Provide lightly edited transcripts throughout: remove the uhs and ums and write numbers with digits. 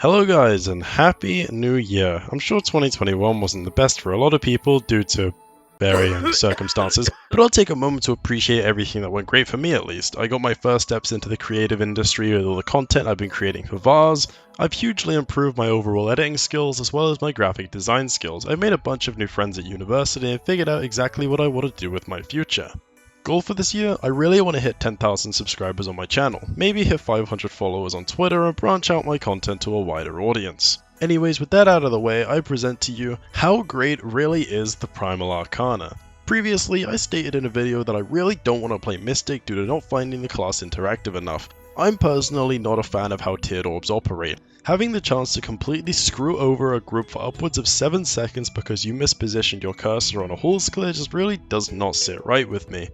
Hello guys and happy new year. I'm sure 2021 wasn't the best for a lot of people due to varying circumstances, but I'll take a moment to appreciate everything that went great for me at least. I got my first steps into the creative industry with all the content I've been creating for VARs. I've hugely improved my overall editing skills as well as my graphic design skills. I've made a bunch of new friends at university and figured out exactly what I want to do with my future. Goal for this year? I really want to hit 10,000 subscribers on my channel, maybe hit 500 followers on Twitter and branch out my content to a wider audience. Anyways, with that out of the way, I present to you how great really is the Primal Arcana. Previously, I stated in a video that I really don't want to play Mystic due to not finding the class interactive enough. I'm personally not a fan of how tiered orbs operate. Having the chance to completely screw over a group for upwards of 7 seconds because you mispositioned your cursor on a Hall's Clear just really does not sit right with me.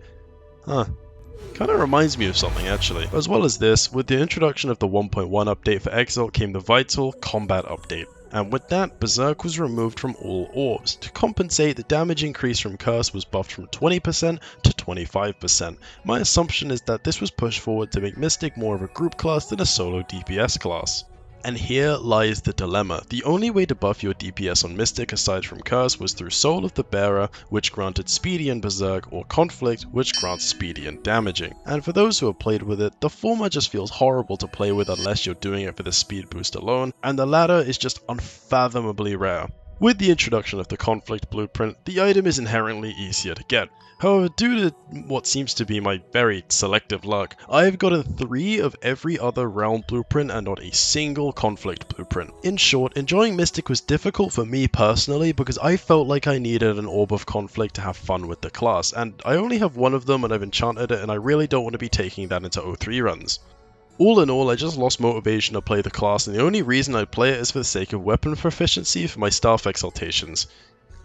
Kinda reminds me of something actually. As well as this, with the introduction of the 1.1 update for Exalt came the Vital Combat update. And with that, Berserk was removed from all orbs. To compensate, the damage increase from Curse was buffed from 20% to 25%. My assumption is that this was pushed forward to make Mystic more of a group class than a solo DPS class. And here lies the dilemma. The only way to buff your DPS on Mystic aside from Curse was through Soul of the Bearer, which granted Speedy and Berserk, or Conflict, which grants Speedy and Damaging. And for those who have played with it, the former just feels horrible to play with unless you're doing it for the speed boost alone, and the latter is just unfathomably rare. With the introduction of the Conflict blueprint, the item is inherently easier to get. However, due to what seems to be my very selective luck, I have gotten 3 of every other realm blueprint and not a single conflict blueprint. In short, enjoying Mystic was difficult for me personally because I felt like I needed an orb of conflict to have fun with the class, and I only have one of them and I've enchanted it and I really don't want to be taking that into 03 runs. All in all, I just lost motivation to play the class, and the only reason I play it is for the sake of weapon proficiency for my staff exaltations.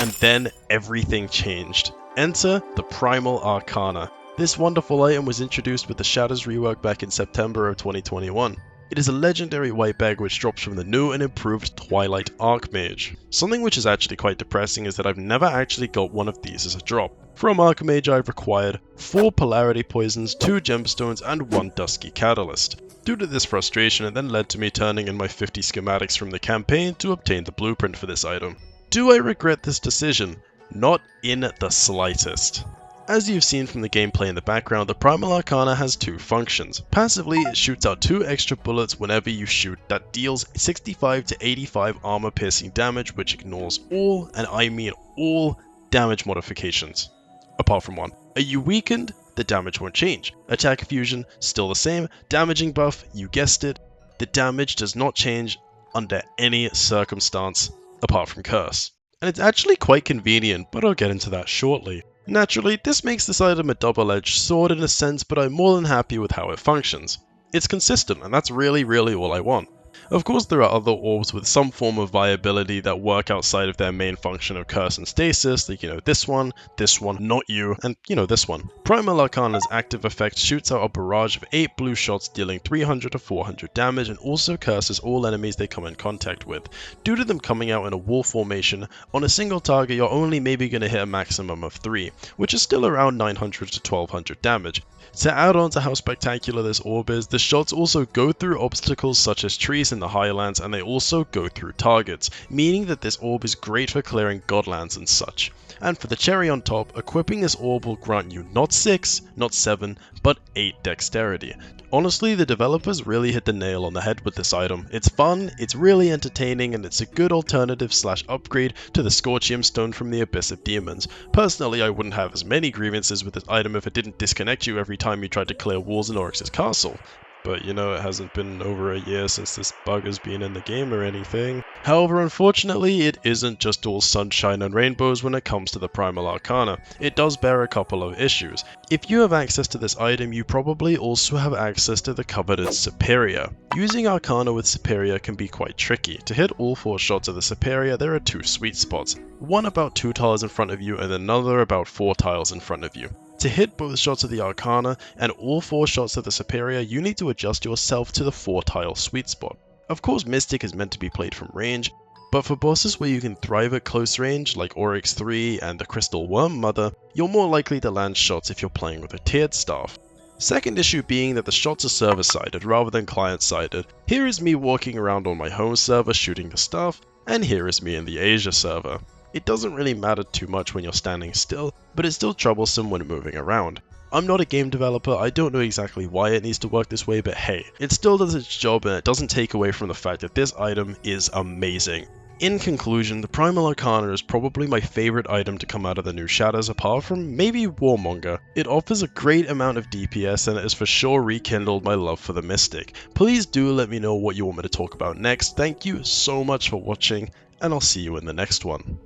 And then everything changed. Enter the Primal Arcana. This wonderful item was introduced with the Shatters rework back in September of 2021. It is a legendary white bag which drops from the new and improved Twilight Archmage. Something which is actually quite depressing is that I've never actually got one of these as a drop. From Archmage I've required 4 Polarity Poisons, 2 Gemstones and 1 Dusky Catalyst. Due to this frustration, it then led to me turning in my 50 schematics from the campaign to obtain the blueprint for this item. Do I regret this decision? Not in the slightest. As you've seen from the gameplay in the background, the Primal Arcana has 2 functions. Passively, it shoots out 2 extra bullets whenever you shoot that deals 65 to 85 armor piercing damage, which ignores all, and I mean all, damage modifications. Apart from one. Are you weakened? The damage won't change. Attack fusion, still the same. Damaging buff, you guessed it. The damage does not change under any circumstance apart from Curse. And it's actually quite convenient, but I'll get into that shortly. Naturally, this makes this item a double-edged sword in a sense, but I'm more than happy with how it functions. It's consistent, and that's really all I want. Of course, there are other orbs with some form of viability that work outside of their main function of Curse and Stasis, like, this one, not you, and, this one. Primal Arcana's active effect shoots out a barrage of 8 blue shots dealing 300 to 400 damage and also curses all enemies they come in contact with. Due to them coming out in a wall formation, on a single target you're only maybe going to hit a maximum of 3, which is still around 900 to 1200 damage. To add on to how spectacular this orb is, the shots also go through obstacles such as trees in the highlands, and they also go through targets, meaning that this orb is great for clearing godlands and such. And for the cherry on top, equipping this orb will grant you not 6, not 7, but 8 dexterity. Honestly, the developers really hit the nail on the head with this item. It's fun, it's really entertaining, and it's a good alternative / upgrade to the Scorchium Stone from the Abyss of Demons. Personally, I wouldn't have as many grievances with this item if it didn't disconnect you every time you tried to clear walls in Oryx's castle. But it hasn't been over a year since this bug has been in the game or anything. However, unfortunately, it isn't just all sunshine and rainbows when it comes to the Primal Arcana. It does bear a couple of issues. If you have access to this item, you probably also have access to the coveted Superior. Using Arcana with Superior can be quite tricky. To hit all 4 shots of the Superior, there are 2 sweet spots. One about 2 tiles in front of you and another about 4 tiles in front of you. To hit both shots of the Arcana and all 4 shots of the Superior, you need to adjust yourself to the 4-tile sweet spot. Of course, Mystic is meant to be played from range, but for bosses where you can thrive at close range, like Oryx 3 and the Crystal Worm Mother, you're more likely to land shots if you're playing with a tiered staff. Second issue being that the shots are server-sided rather than client-sided. Here is me walking around on my home server shooting the stuff, and here is me in the Asia server. It doesn't really matter too much when you're standing still, but it's still troublesome when moving around. I'm not a game developer, I don't know exactly why it needs to work this way, but hey, it still does its job and it doesn't take away from the fact that this item is amazing. In conclusion, the Primal Arcana is probably my favorite item to come out of the new shadows apart from maybe Warmonger. It offers a great amount of DPS and it has for sure rekindled my love for the Mystic. Please do let me know what you want me to talk about next. Thank you so much for watching and I'll see you in the next one.